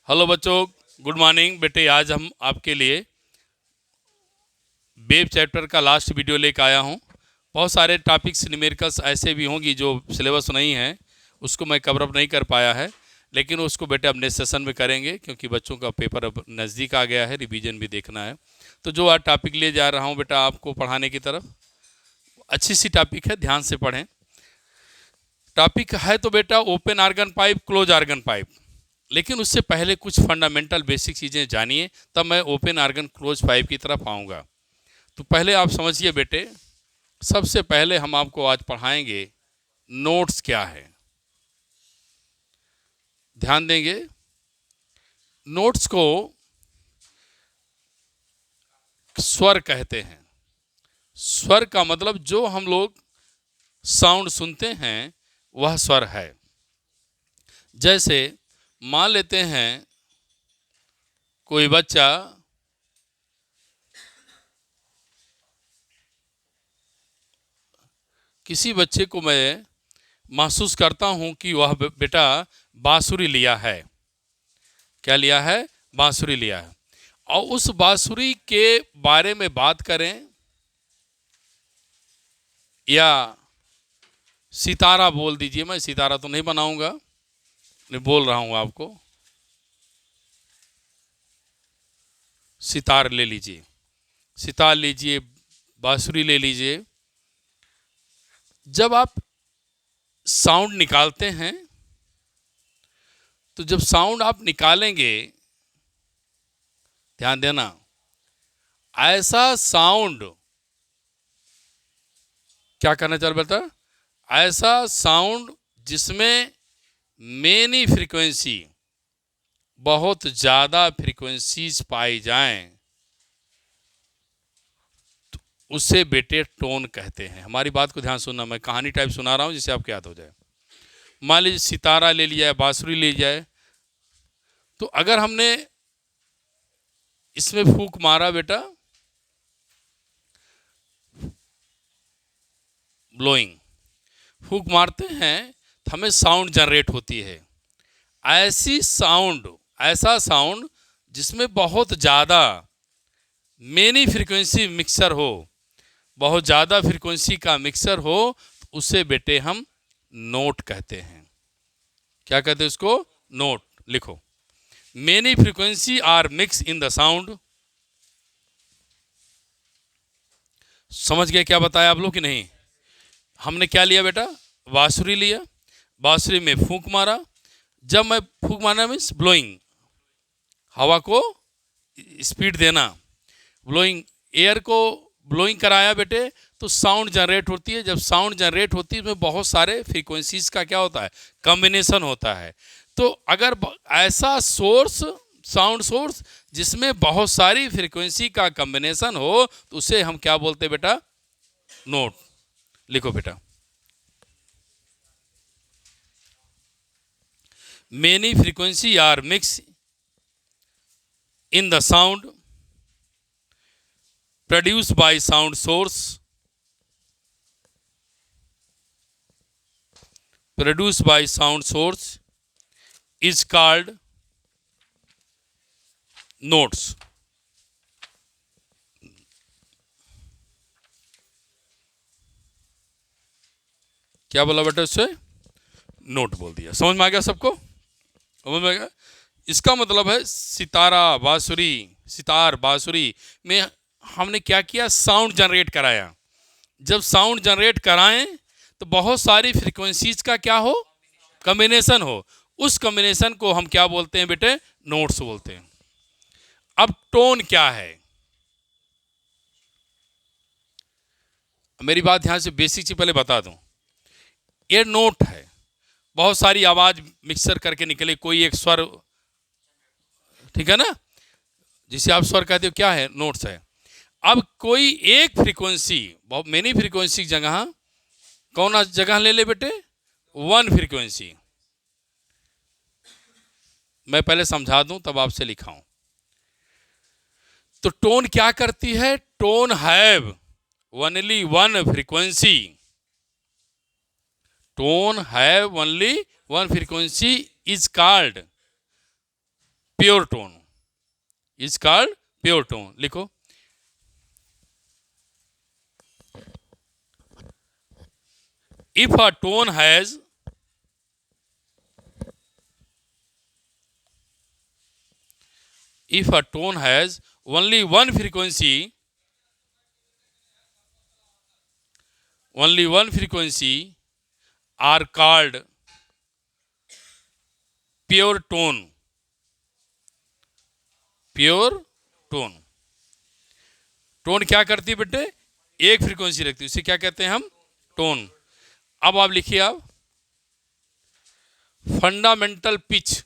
Hello बच्चों, good morning. बेटे आज हम आपके लिए वेब चैप्टर का लास्ट वीडियो लेकर आया हूँ। बहुत सारे टॉपिक्स न्यूमेरिकल्स ऐसे भी होंगी जो सिलेबस नहीं है, उसको मैं कवर अप नहीं कर पाया है, लेकिन उसको बेटे अब नेक्स्ट सेशन में करेंगे क्योंकि बच्चों का पेपर अब नज़दीक आ गया है, रिवीजन भी देखना है। तो जो आज टॉपिक ले जा रहा हूँ बेटा आपको पढ़ाने की तरफ, अच्छी सी टॉपिक है, ध्यान से पढ़ें। टॉपिक है तो बेटा open organ pipe, close organ pipe, लेकिन उससे पहले कुछ फंडामेंटल बेसिक चीज़ें जानिए, तब मैं ओपन आर्गन क्लोज पाइप की तरफ आऊँगा। तो पहले आप समझिए बेटे, सबसे पहले हम आपको आज पढ़ाएंगे नोट्स क्या है। ध्यान देंगे, नोट्स को स्वर कहते हैं। स्वर का मतलब जो हम लोग साउंड सुनते हैं वह स्वर है। जैसे मान लेते हैं कोई बच्चा किसी बच्चे को मैं महसूस करता हूं कि वह बेटा बांसुरी लिया है। क्या लिया है? बांसुरी लिया है। और उस बांसुरी के बारे में बात करें या सितारा बोल दीजिए, मैं सितारा तो नहीं बनाऊंगा, मैं बोल रहा हूं आपको, सितार ले लीजिए, सितार लीजिए, बांसुरी ले लीजिए। जब आप साउंड निकालते हैं तो जब साउंड आप निकालेंगे, ध्यान देना, ऐसा साउंड, क्या करना चाहिए बेटा? ऐसा साउंड जिसमें मेनी फ्रीक्वेंसी, बहुत ज़्यादा फ्रीक्वेंसीज पाई जाएं, तो उसे बेटे टोन कहते हैं। हमारी बात को ध्यान सुनना, मैं कहानी टाइप सुना रहा हूं जिससे आपको याद हो जाए। मान लीजिए सितारा ले लिया है, बांसुरी ले जाए, तो अगर हमने इसमें फूंक मारा बेटा, ब्लोइंग, फूंक मारते हैं तो हमें साउंड जनरेट होती है। ऐसी साउंड, ऐसा साउंड जिसमें बहुत ज़्यादा मेनी फ्रीक्वेंसी मिक्सर हो, बहुत ज़्यादा फ्रीक्वेंसी का मिक्सर हो, तो उसे बेटे हम नोट कहते हैं। क्या कहते हैं उसको? नोट। लिखो, many frequency are mix in the sound. समझ गए क्या बताया आप लोग कि नहीं? हमने क्या लिया बेटा? बांसुरी लिया, बांसुरी में फूंक मारा। जब मैं फूंक मारना मीन्स ब्लोइंग, हवा को स्पीड देना, ब्लोइंग, एयर को ब्लोइंग कराया बेटे, तो साउंड जनरेट होती है। जब साउंड जनरेट होती है उसमें बहुत सारे फ्रीक्वेंसीज का क्या होता है? कॉम्बिनेशन होता है। तो अगर ऐसा सोर्स, साउंड सोर्स जिसमें बहुत सारी फ्रीक्वेंसी का कॉम्बिनेशन हो, तो उसे हम क्या बोलते हैं बेटा? नोट। लिखो बेटा, many frequency are mix in the sound produced by sound source, produced by sound source is called notes. क्या बोला बेटा? उससे नोट बोल दिया। समझ में आ गया सबको? समझ में आ गया? इसका मतलब है सितारा, बांसुरी, सितार, बांसुरी में हमने क्या किया? साउंड जनरेट कराया। जब साउंड जनरेट कराएं तो बहुत सारी फ्रीक्वेंसीज का क्या हो? कॉम्बिनेशन हो। उस कॉम्बिनेशन को हम क्या बोलते हैं बेटे? नोट्स बोलते हैं। अब टोन क्या है? मेरी बात ध्यान से, बेसिक चीज पहले बता दूं। ये नोट है, बहुत सारी आवाज मिक्सर करके निकले, कोई एक स्वर, ठीक है ना, जिसे आप स्वर कहते हो, क्या है? नोट्स है। अब कोई एक फ्रीक्वेंसी, बहुत मेनी फ्रीक्वेंसी की जगह कौन जगह ले ले बेटे? One frequency. मैं पहले समझा दूं तब आपसे लिखाऊं। तो टोन क्या करती है? Tone have only one frequency, tone have only one frequency is called pure tone, is called pure tone. लिखो, if a tone has if a tone has only one frequency, are called pure tone, pure tone. Tone क्या करती है बेटे? एक frequency रखती है, उसे क्या कहते हैं हम? टोन। अब आप लिखिए, आप फंडामेंटल पिच,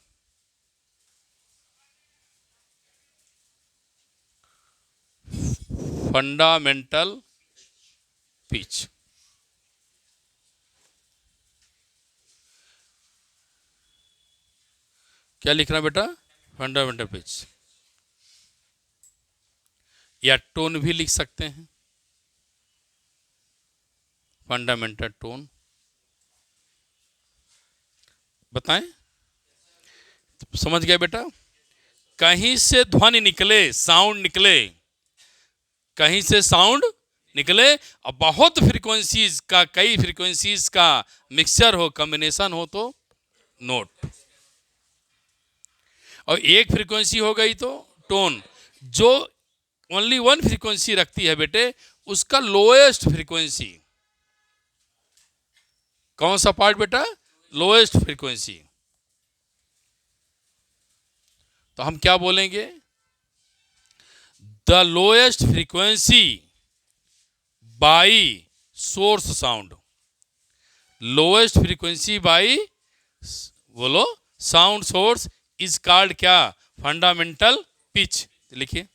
फंडामेंटल पिच, क्या लिखना बेटा? फंडामेंटल पिच, या टोन भी लिख सकते हैं, फंडामेंटल टोन। बताएं, समझ गया बेटा? कहीं से ध्वनि निकले, साउंड निकले, कहीं से साउंड निकले, और बहुत फ्रीक्वेंसीज का, कई फ्रीक्वेंसीज का मिक्सचर हो, कॉम्बिनेशन हो तो नोट, और एक फ्रीक्वेंसी हो गई तो टोन। जो ओनली वन फ्रीक्वेंसी रखती है बेटे, उसका लोएस्ट फ्रीक्वेंसी कौन सा पार्ट बेटा? Lowest frequency. तो हम क्या बोलेंगे? The lowest frequency by source sound, lowest frequency by, बोलो, साउंड सोर्स इज कॉल्ड क्या? Fundamental pitch. लिखिए,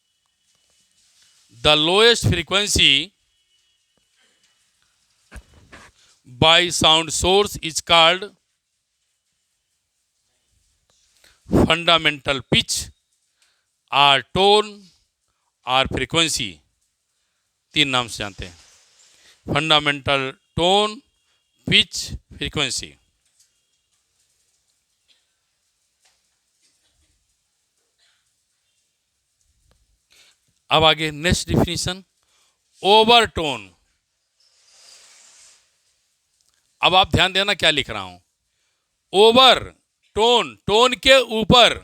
the lowest frequency by sound source is called fundamental pitch, or tone, or frequency. तीन नाम से जानते हैं, फंडामेंटल, टोन, पिच, फ्रीक्वेंसी। अब आगे नेक्स्ट डिफिनीशन, ओवरटोन। अब आप ध्यान देना क्या लिख रहा हूं। ओवर टोन, टोन के ऊपर,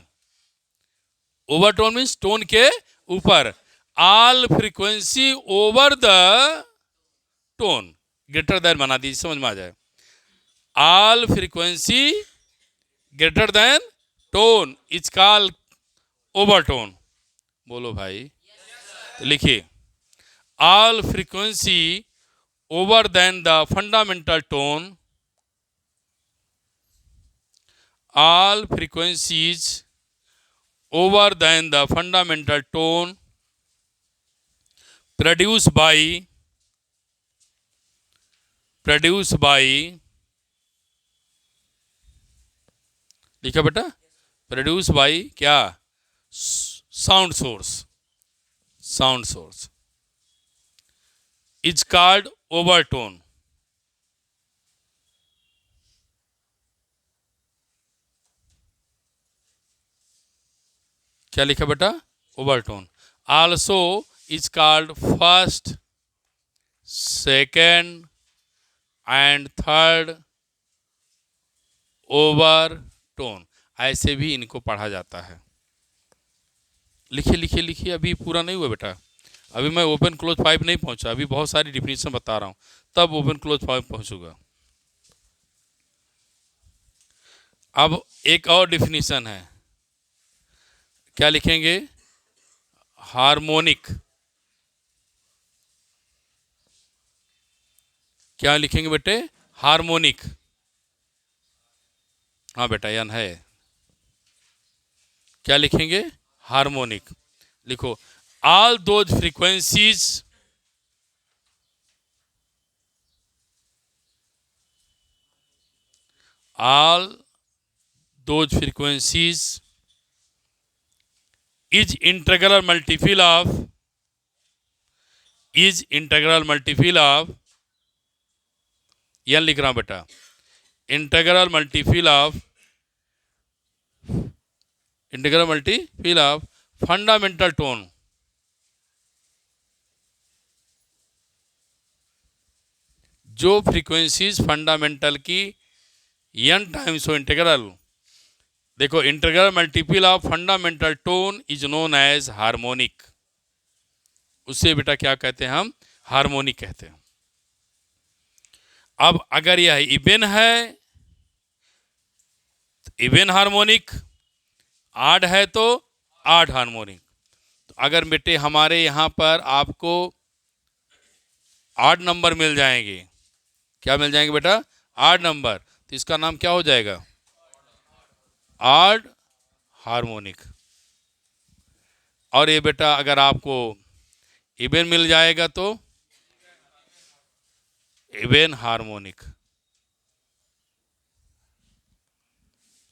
ओवरटोन मीन्स टोन के ऊपर, all frequency over the tone, greater than बना दीजिए, समझ में आ जाए। All frequency greater than tone is called overtone. बोलो भाई, तो लिखिए, all frequency over than the fundamental tone, all frequencies over than the fundamental tone produced by लिखा बेटा, प्रोड्यूस बाय क्या? Sound source is called overtone. क्या लिखा बेटा? Overtone. Also is called first, second and third overtone, ऐसे भी इनको पढ़ा जाता है। लिखिए लिखिए लिखिए, अभी पूरा नहीं हुआ बेटा, अभी मैं ओपन क्लोज पाइप नहीं पहुंचा, अभी बहुत सारी डिफिनीशन बता रहा हूं, तब ओपन क्लोज पाइप पहुंचूंगा। अब एक और डिफिनीशन है, क्या लिखेंगे? हार्मोनिक। क्या लिखेंगे बेटे? हार्मोनिक। हाँ बेटा, यन है। क्या लिखेंगे? हार्मोनिक। लिखो, all those frequencies is integral multiple of यह लिख रहा हूं बेटा, integral multiple of integral multiple of fundamental tone. जो फ्रीक्वेंसीज फंडामेंटल की n टाइम्स हो इंटीग्रल, देखो integral multiple of fundamental tone is known as harmonic. उससे बेटा क्या कहते हैं हम? हार्मोनिक कहते हैं। अब अगर यह इवन है तो इवन हार्मोनिक, आड है तो आड हार्मोनिक। तो अगर बेटे हमारे यहाँ पर आपको आड नंबर मिल जाएंगे, क्या मिल जाएंगे बेटा? आड नंबर, तो इसका नाम क्या हो जाएगा? आड हार्मोनिक। और ये बेटा अगर आपको इवन मिल जाएगा तो इवन हार्मोनिक।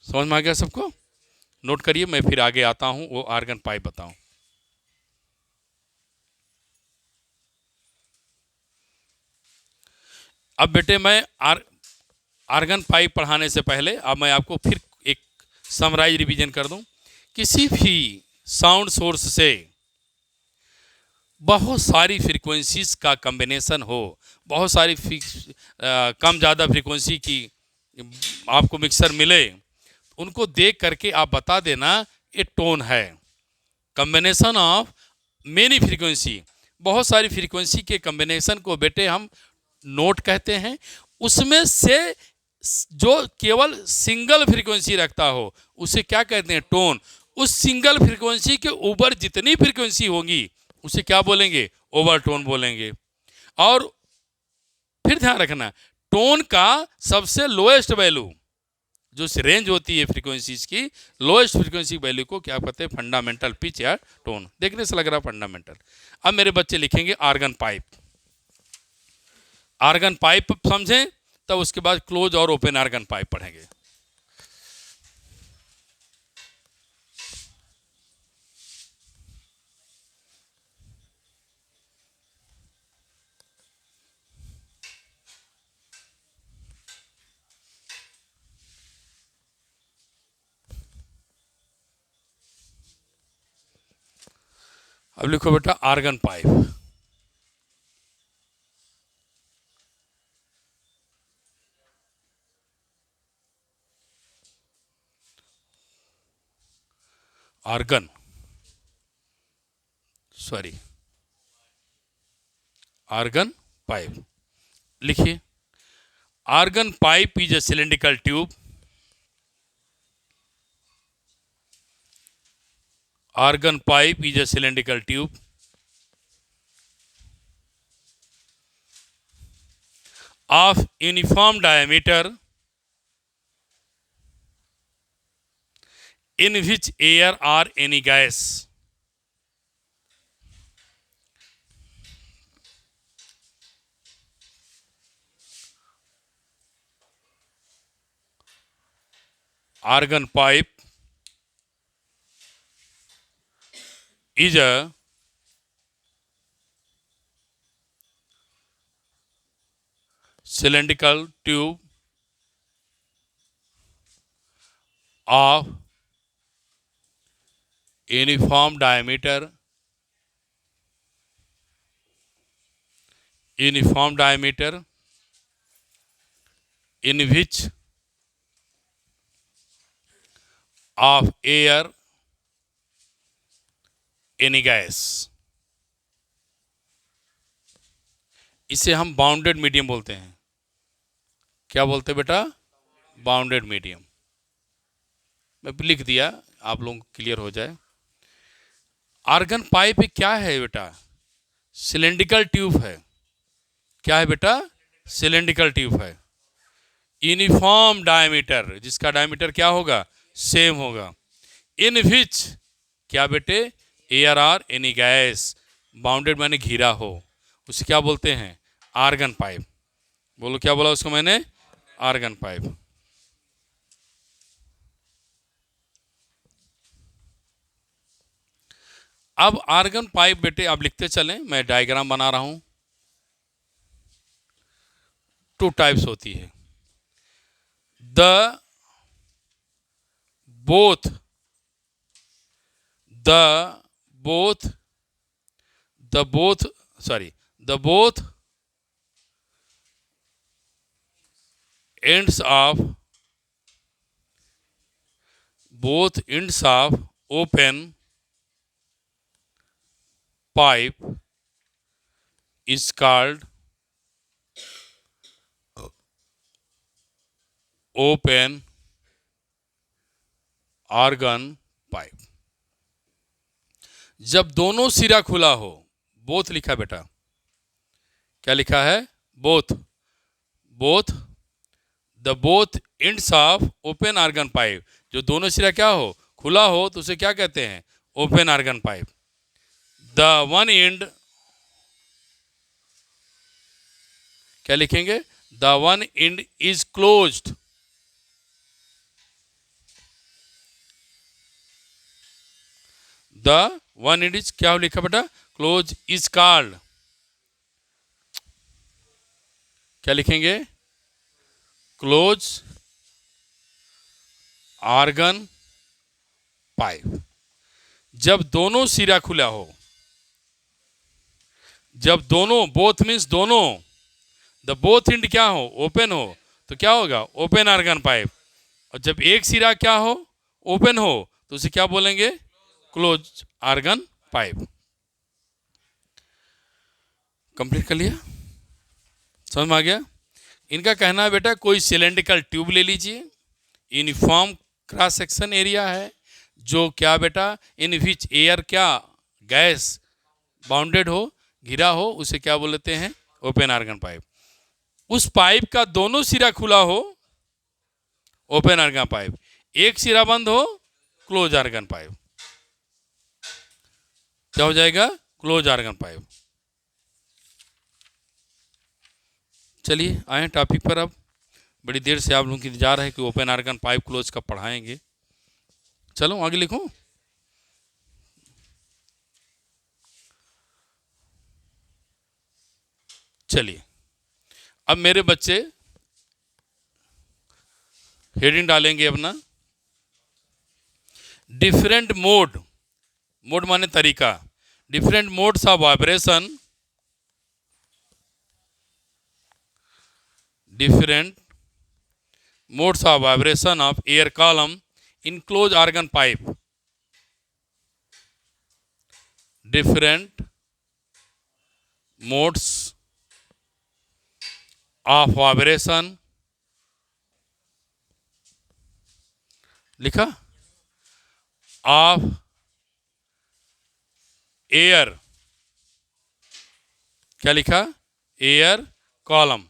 समझ में आ गया सबको? नोट करिए, मैं फिर आगे आता हूं, वो आर्गन पाइप बताऊं। अब बेटे मैं आर्गन पाइप पढ़ाने से पहले अब मैं आपको फिर एक समराइज रिवीजन कर दूं। किसी भी साउंड सोर्स से बहुत सारी फ्रीक्वेंसीज का कॉम्बिनेशन हो, बहुत सारी कम ज़्यादा फ्रीक्वेंसी की आपको मिक्सर मिले, उनको देख करके आप बता देना ये टोन है। कॉम्बिनेशन ऑफ मेनी फ्रीक्वेंसी, बहुत सारी फ्रीक्वेंसी के कॉम्बिनेशन को बेटे हम नोट कहते हैं। उसमें से जो केवल सिंगल फ्रीक्वेंसी रखता हो उसे क्या कहते हैं? टोन। उस सिंगल फ्रीक्वेंसी के ऊपर जितनी फ्रीक्वेंसी होगी उसे क्या बोलेंगे? ओवरटोन बोलेंगे। और फिर ध्यान रखना, टोन का सबसे लोएस्ट वैल्यू, जो रेंज होती है फ्रीक्वेंसीज की, लोएस्ट फ्रीक्वेंसी वैल्यू को क्या कहते हैं? फंडामेंटल पिच या टोन। देखने से लग रहा फंडामेंटल। अब मेरे बच्चे लिखेंगे आर्गन पाइप। आर्गन पाइप समझें, तब उसके बाद क्लोज और ओपन आर्गन पाइप पढ़ेंगे। अब लिखो बेटा organ pipe. Organ organ pipe लिखिए। Organ pipe is a cylindrical tube. Argon pipe is a cylindrical tube of uniform diameter in which air or any gas argon pipe is a cylindrical tube of uniform diameter in which of air any gas। इसे हम bounded medium बोलते हैं। क्या बोलते हैं बेटा? Bounded medium. मैं लिख दिया, आप लोगों को क्लियर हो जाए। आर्गन पाइप क्या है बेटा? सिलेंड्रिकल ट्यूब है। क्या है बेटा? सिलेंड्रिकल ट्यूब है। यूनिफॉर्म डायमीटर, जिसका डायमीटर क्या होगा? सेम होगा। इन विच क्या बेटे? Air or any gas, bounded माने घिरा हो, उसे क्या बोलते हैं? Organ pipe. बोलो क्या बोला उसको मैंने? Organ pipe. अब आर्गन पाइप बेटे आप लिखते चलें, मैं डायग्राम बना रहा हूं। टू टाइप्स होती है। The both the both the both sorry the both ends of open pipe is called open organ pipe. जब दोनों सिरा खुला हो, बोथ लिखा बेटा, क्या लिखा है? Both the both ends of open organ pipe, जो दोनों सिरा क्या हो? खुला हो, तो उसे क्या कहते हैं? Open organ pipe. The one end, क्या लिखेंगे? The one end is closed, the one end is क्या लिखा बेटा? क्लोज इज कॉल्ड, क्या लिखेंगे? Close organ pipe. जब दोनों सिरा खुला हो, जब दोनों, बोथ मीन्स दोनों, द बोथ एंड क्या हो? ओपन हो, तो क्या होगा? Open organ pipe. और जब एक सिरा क्या हो? ओपन हो, तो उसे क्या बोलेंगे? Close organ pipe. कंप्लीट कर लिया? समझ में आ गया? इनका कहना है बेटा, कोई सिलेंड्रिकल ट्यूब ले लीजिए, यूनिफॉर्म क्रॉस सेक्शन एरिया है, जो क्या बेटा, इन विच एयर क्या, गैस बाउंडेड हो, घिरा हो, उसे क्या बोलते हैं? Open organ pipe. उस पाइप का दोनों सिरा खुला हो, ओपन आर्गन पाइप, एक सिरा बंद हो, क्लोज आर्गन पाइप। क्या हो जाएगा? Close organ pipe. चलिए आए टॉपिक पर। अब बड़ी देर से आप लोगों की इंतजार है कि ओपन आर्गन पाइप क्लोज कब पढ़ाएंगे। चलो आगे लिखो। चलिए अब मेरे बच्चे हेडिंग डालेंगे अपना, डिफरेंट मोड, मोड माने तरीका, different modes of vibration, different modes of vibration of air column in closed organ pipe, different modes of vibration, लिखा, of air, क्या लिखा? Air column,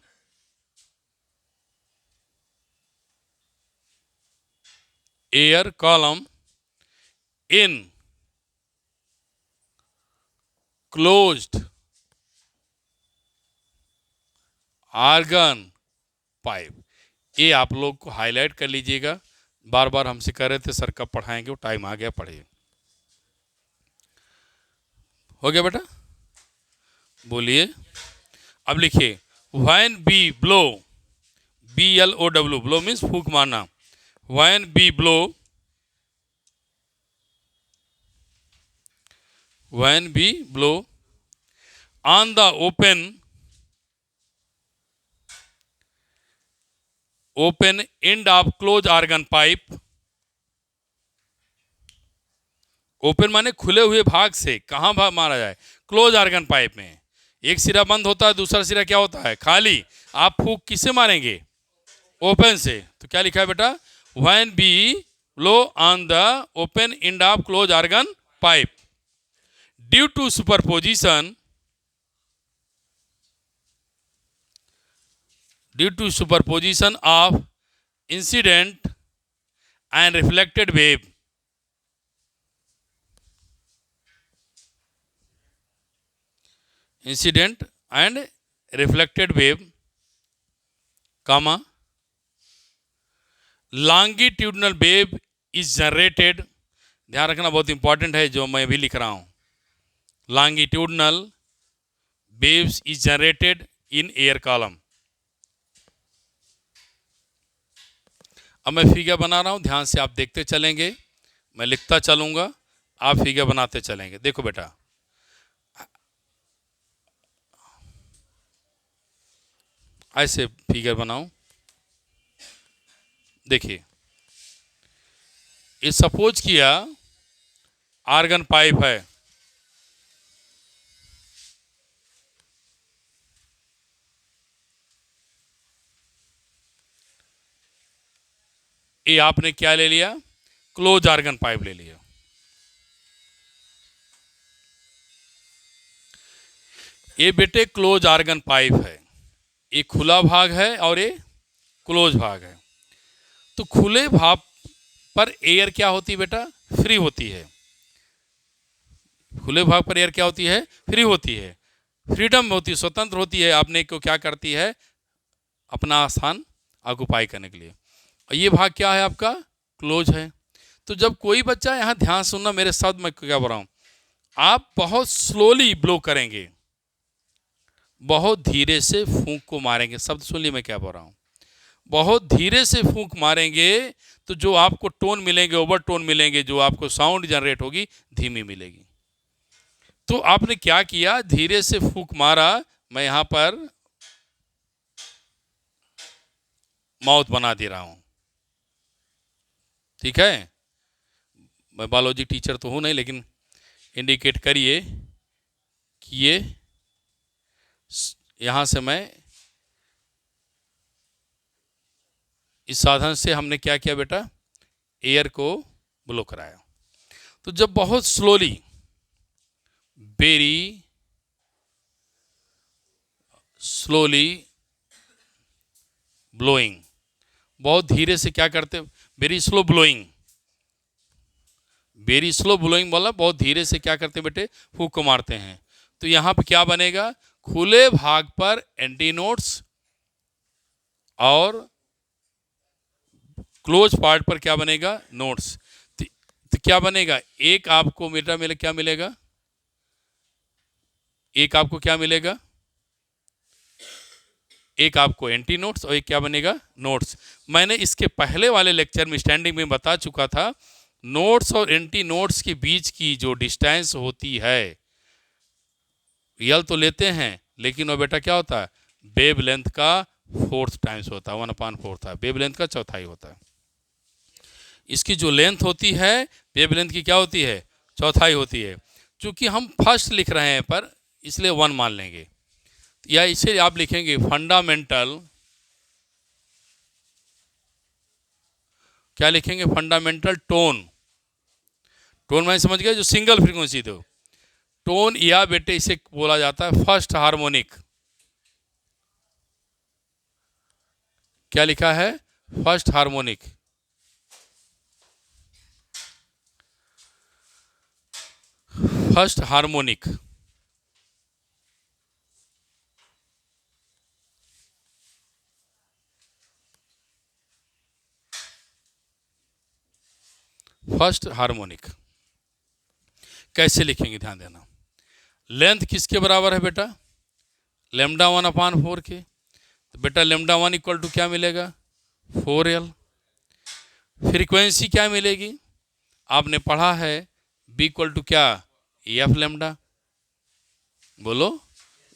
air column in closed organ pipe. ये आप लोग को highlight कर लीजिएगा, बार बार हमसे कह रहे थे सर कब पढ़ाएंगे, वो टाइम आ गया, पढ़िए। हो गया बेटा? बोलिए। अब लिखिए, when we blow, BLOW, blow means फूंक मारना, when we blow, when we blow on the open end of close organ pipe, open माने खुले हुए भाग से, कहाँ भाग मारा जाए? क्लोज आर्गन पाइप में। एक सिरा बंद होता है, दूसरा सिरा क्या होता है? खाली। आप फूंक किससे मारेंगे? ओपन से। तो क्या लिखा है बेटा? When we blow on the open end of close organ pipe due to superposition, due to superposition of incident and reflected wave, incident and reflected wave, comma longitudinal wave is generated. ध्यान रखना, बहुत important है जो मैं भी लिख रहा हूं। Longitudinal waves is generated in air column. अब मैं फिगर बना रहा हूं, ध्यान से आप देखते चलेंगे, मैं लिखता चलूंगा, आप फिगर बनाते चलेंगे। देखो बेटा, ऐसे फिगर बनाओ। देखिए, ये सपोज किया आर्गन पाइप है, ये आपने क्या ले लिया, क्लोज आर्गन पाइप ले लिया। ये बेटे क्लोज आर्गन पाइप है, ये खुला भाग है और ये क्लोज भाग है। तो खुले भाग पर एयर क्या होती है बेटा, फ्री होती है। खुले भाग पर एयर क्या होती है, फ्री होती है, फ्रीडम होती है, स्वतंत्र होती है, अपने को क्या करती है, अपना स्थान ऑक्युपाई करने के लिए। और ये भाग क्या है आपका, क्लोज है। तो जब कोई बच्चा, यहाँ ध्यान सुनना मेरे शब्द में क्या बोल रहा हूँ, आप बहुत स्लोली ब्लो करेंगे, बहुत धीरे से फूंक को मारेंगे। शब्द सुन ली मैं क्या बोल रहा हूँ, बहुत धीरे से फूंक मारेंगे तो जो आपको टोन मिलेंगे, ओवर टोन मिलेंगे, जो आपको साउंड जनरेट होगी धीमी मिलेगी। तो आपने क्या किया, धीरे से फूंक मारा, मैं यहां पर माउथ बना दे रहा हूं, ठीक है। मैं बायोलॉजी टीचर तो हूं नहीं, लेकिन इंडिकेट करिए कि ये यहां से मैं इस साधन से हमने क्या किया बेटा, एयर को ब्लो कराया। तो जब बहुत स्लोली, वेरी स्लोली ब्लोइंग, बहुत धीरे से क्या करते, very slow blowing, very slow blowing वाला बहुत धीरे से क्या करते बेटे, फूंक को मारते हैं। तो यहां पे क्या बनेगा, खुले भाग पर एंटी नोट्स और क्लोज पार्ट पर क्या बनेगा, नोट्स। तो क्या बनेगा, एक आपको बेटा मिले, क्या मिलेगा, एक आपको क्या मिलेगा, एक आपको एंटी नोट्स और एक क्या बनेगा, नोट्स। मैंने इसके पहले वाले लेक्चर में स्टैंडिंग में बता चुका था, नोट्स और एंटी नोट्स के बीच की जो डिस्टेंस होती है, यल तो लेते हैं लेकिन वो बेटा क्या होता है, वेव लेंथ का फोर्थ टाइम्स होता है, 1/4 है, वेव लेंथ का चौथाई होता है। इसकी जो लेंथ होती है, वेव लेंथ की क्या होती है, चौथाई होती है। चूंकि हम फर्स्ट लिख रहे हैं पर, इसलिए 1 मान लेंगे, या इसे आप लिखेंगे फंडामेंटल, क्या लिखेंगे, फंडामेंटल टोन। टोन मैं समझ गया, जो सिंगल फ्रीक्वेंसी दो टोन, या बेटे इसे बोला जाता है फर्स्ट हार्मोनिक। क्या लिखा है, first harmonic. First harmonic, first harmonic कैसे लिखेंगे, ध्यान देना। लेंथ किसके बराबर है बेटा, लेमडा 1/4 के। तो बेटा लेमडा 1 इक्वल टू क्या मिलेगा, 4L। फ्रीक्वेंसी क्या मिलेगी, आपने पढ़ा है, बी इक्वल टू क्या, एफ लेमडा, बोलो,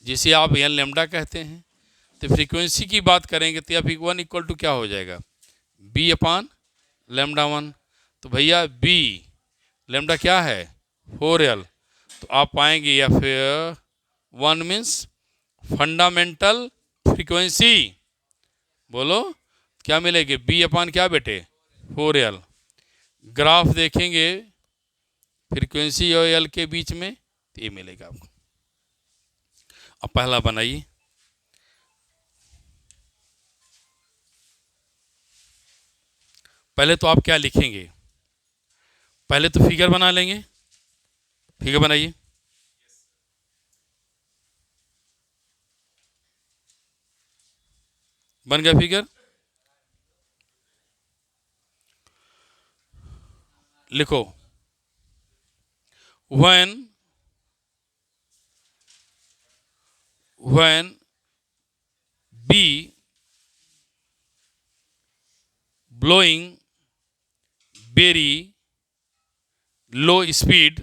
जिसे आप एन लेमडा कहते हैं। तो फ्रीक्वेंसी की बात करेंगे तो एफ 1 इक्वल टू क्या हो जाएगा, बी अपान लेमडा 1। तो भैया बी लेमडा क्या है, 4L। तो आप पाएंगे एफ 1 मीन्स फंडामेंटल फ्रीक्वेंसी, बोलो क्या मिलेगी, बी अपान क्या बेटे, 4L। ग्राफ देखेंगे फ्रीक्वेंसी और एल के बीच में, तो ये मिलेगा आपको। अब पहला बनाइए, पहले तो आप क्या लिखेंगे, पहले तो फिगर बना लेंगे, फिगर बनाइए। बन गया फिगर, लिखो, when B blowing very low speed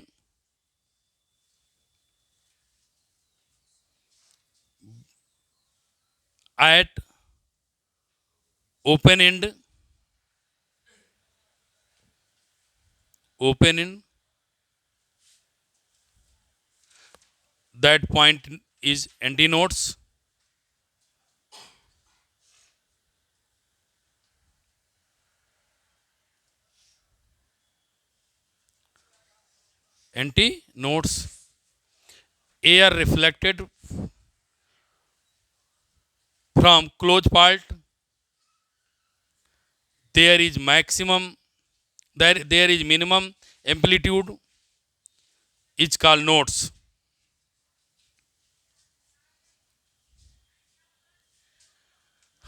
at open end that point is antinodes air reflected from closed part, there is minimum amplitude is called nodes.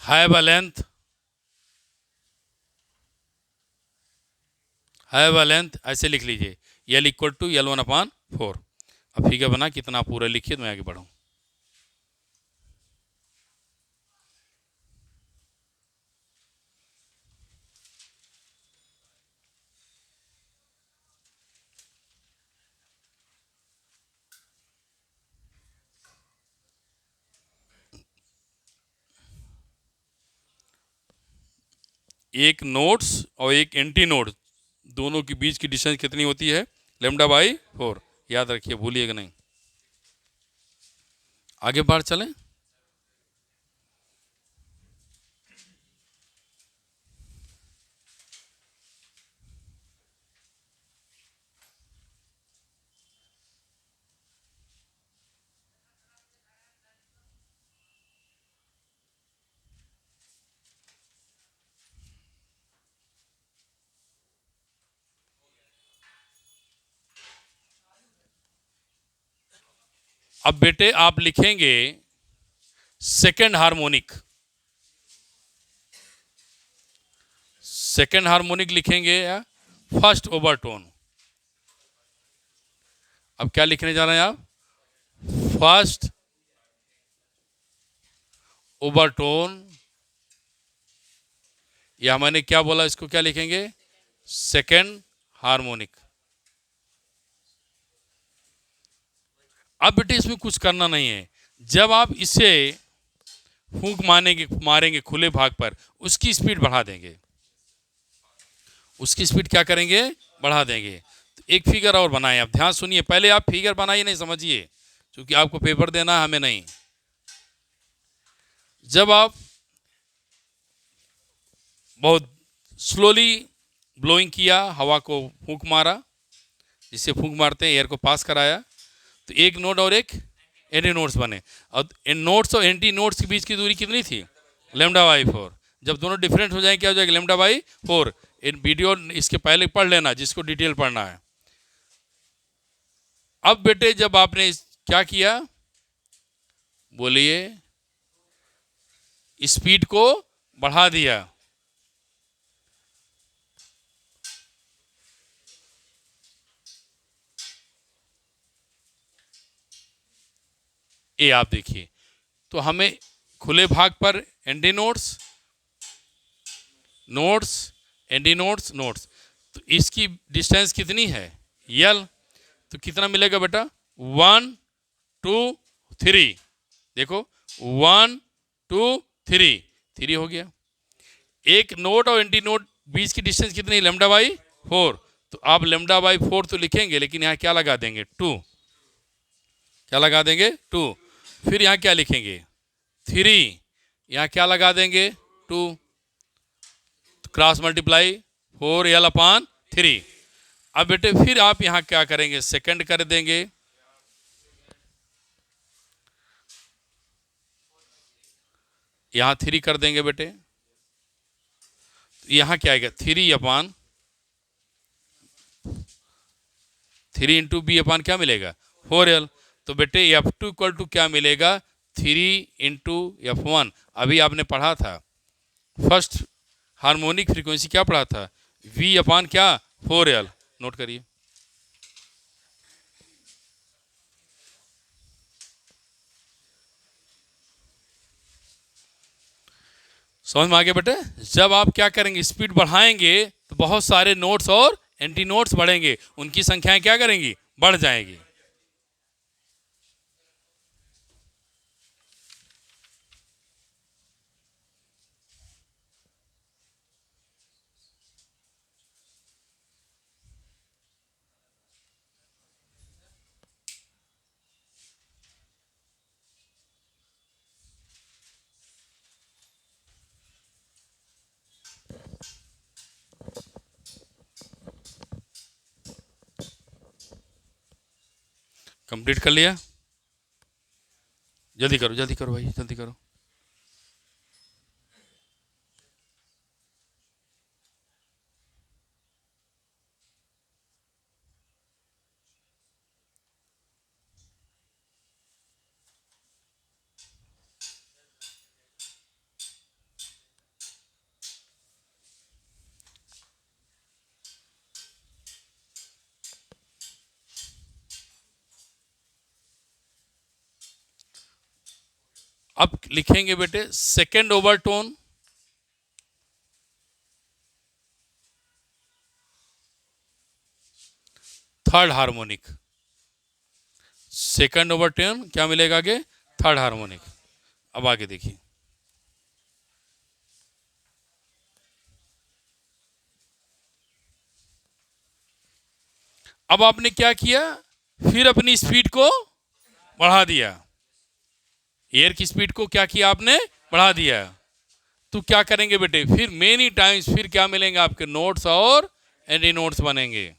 Have a length ऐसे लिख लीजिए, L equal to L1/4। अब figure बना, कितना पूरा लिखिए तो मैं आगे बढ़ूँ। एक नोड्स और एक एंटी नोड दोनों के बीच की डिस्टेंस कितनी होती है? λ/4। याद रखिए, भूलिएगा नहीं। आगे बढ़ चलें। अब बेटे आप लिखेंगे सेकेंड हार्मोनिक। सेकेंड हार्मोनिक लिखेंगे या फर्स्ट ओवरटोन? अब क्या लिखने जा रहे हैं आप? फर्स्ट ओवरटोन, या मैंने क्या बोला, इसको क्या लिखेंगे? Second harmonic. अब बेटे इसमें कुछ करना नहीं है। जब आप इसे फूंक मारेंगे खुले भाग पर, उसकी स्पीड बढ़ा देंगे। उसकी स्पीड क्या करेंगे? बढ़ा देंगे। तो एक फिगर और बनाएं। आप ध्यान सुनिए, पहले आप फिगर बनाइए, नहीं समझिए, क्योंकि आपको पेपर देना है, हमें नहीं। जब आप बहुत स्लोली ब्लोइंग किया, हवा को फूंक मारा, जिससे फूंक मारते हैं, एयर को पास कराया, तो एक नोड और एक एंटी नोड्स बने। और नोड्स और एंटी नोड्स के बीच की दूरी कितनी थी? λ/4। जब दोनों डिफरेंट हो जाएंगे, क्या हो जाएगा? λ/4। इन वीडियो इसके पहले पढ़ लेना, जिसको डिटेल पढ़ना है। अब बेटे जब आपने क्या किया, बोलिए, स्पीड को बढ़ा दिया, ये आप देखिए, तो हमें खुले भाग पर एंटी नोड्स, एंटी नोड्स, तो इसकी डिस्टेंस कितनी है? L। तो कितना मिलेगा बेटा? 1 2 3। देखो 1 2 3, 3 हो गया। एक नोड और एंटी नोड बीच की डिस्टेंस कितनी? λ/4। तो आप λ/4 तो लिखेंगे, लेकिन यहाँ क्या लगा देंगे? 2। क्या लगा देंगे? 2। फिर यहाँ क्या लिखेंगे? 3। यहाँ क्या लगा देंगे? 2। Cross multiply 4L/3। अब बेटे फिर आप यहाँ क्या करेंगे? सेकंड कर देंगे। यहाँ 3 कर देंगे बेटे। यहाँ क्या आएगा? 3/3 × B/, क्या मिलेगा? 4L। तो बेटे F2 इक्वल टू क्या मिलेगा? 3 × F1। अभी आपने पढ़ा था, फर्स्ट हार्मोनिक फ्रीक्वेंसी क्या पढ़ा था? V/, क्या? 4L। नोट करिए। समझ में आ गया बेटे? जब आप क्या करेंगे? स्पीड बढ़ाएंगे तो बहुत सारे नोड्स और एंटी नोड्स बढ़ेंगे, उनकी संख्याएं क्या करेंगी, बढ़ जाएंगी। कंप्लीट कर लिया? जल्दी करो भाई, जल्दी करो। अब लिखेंगे बेटे second overtone, third harmonic. Second overtone क्या मिलेगा आगे, थर्ड हार्मोनिक। अब आगे देखिए, अब आपने क्या किया, फिर अपनी स्पीड को बढ़ा दिया, एयर की स्पीड को क्या किया आपने, बढ़ा दिया। तो क्या करेंगे बेटे, फिर मेनी टाइम्स फिर क्या मिलेंगे आपके नोट्स और एंटी नोट्स बनेंगे।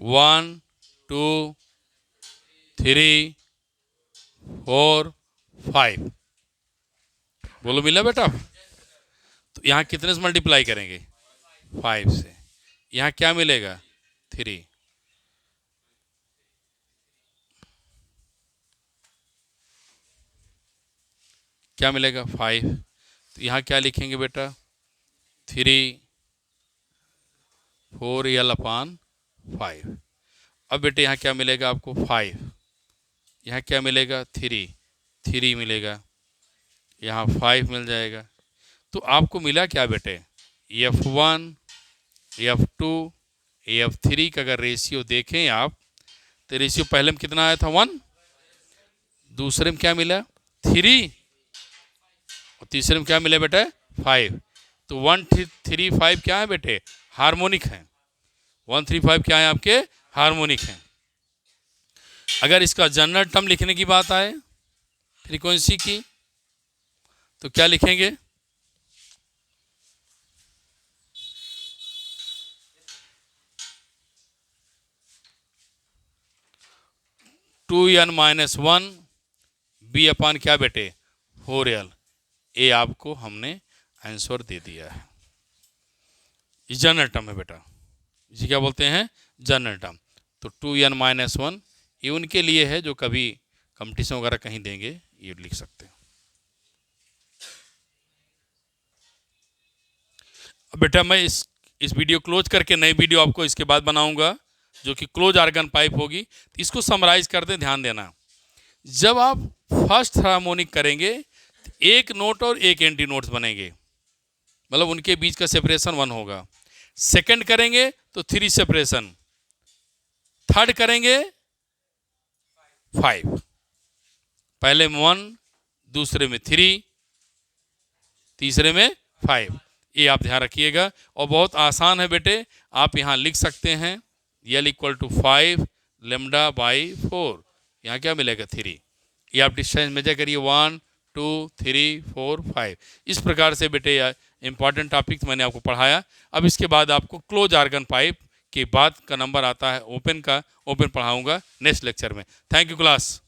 One, two, three, four, five. बोलो मिला बेटा? तो यहाँ कितने से मल्टीप्लाई करेंगे, 5 से। यहाँ क्या मिलेगा, 3। क्या मिलेगा, 5। तो यहाँ क्या लिखेंगे बेटा, 3 4l/5। अब बेटे यहाँ क्या मिलेगा आपको, 5। यहाँ क्या मिलेगा, 3 मिलेगा, यहाँ 5 मिल जाएगा। तो आपको मिला क्या बेटे, F1 F2 F3 का अगर रेशियो देखें आप, तो रेशियो पहले में कितना आया था, 1। दूसरे में क्या मिला, 3। और तीसरे में क्या मिला बेटे, 5। तो 1 3 5 क्या है बेटे, हार्मोनिक है। 1 3 5 क्या है आपके, हार्मोनिक है। अगर इसका जनरल टर्म लिखने की बात आए फ्रीक्वेंसी की, तो क्या लिखेंगे, टू n - 1 B/, क्या बेटे, 4l। ये आपको हमने आंसर दे दिया है। ये जनरल टर्म है बेटा, इसे क्या बोलते हैं, जनरल टर्म। तो 2n - 1 ये उनके लिए है जो कभी कंपटीशन वगैरह कहीं देंगे, ये लिख सकते हैं। अब बेटा मैं इस वीडियो क्लोज करके नई वीडियो आपको इसके बाद बनाऊंगा, जो कि क्लोज आर्गन पाइप होगी। तो इसको समराइज कर दें, ध्यान देना। जब आप फर्स्ट हार्मोनिक करेंगे तो एक नोट और एक एंटी नोट्स बनेंगे, मतलब उनके बीच का सेपरेशन 1 होगा। सेकंड करेंगे तो 3 सेपरेशन, थर्ड करेंगे 5, पहले में 1, दूसरे में 3, तीसरे में 5। ये आप ध्यान रखिएगा, और बहुत आसान है बेटे। आप यहाँ लिख सकते हैं L = 5 λ/4। यहाँ क्या मिलेगा, 3। ये आप डिस्टेंस मेजर करिए, 1 2 3 4 5। इस प्रकार से बेटे इंपॉर्टेंट टॉपिक्स मैंने आपको पढ़ाया। अब इसके बाद आपको क्लोज आर्गन पाइप के बाद का नंबर आता है ओपन का, ओपन पढ़ाऊंगा नेक्स्ट लेक्चर में। Thank you class.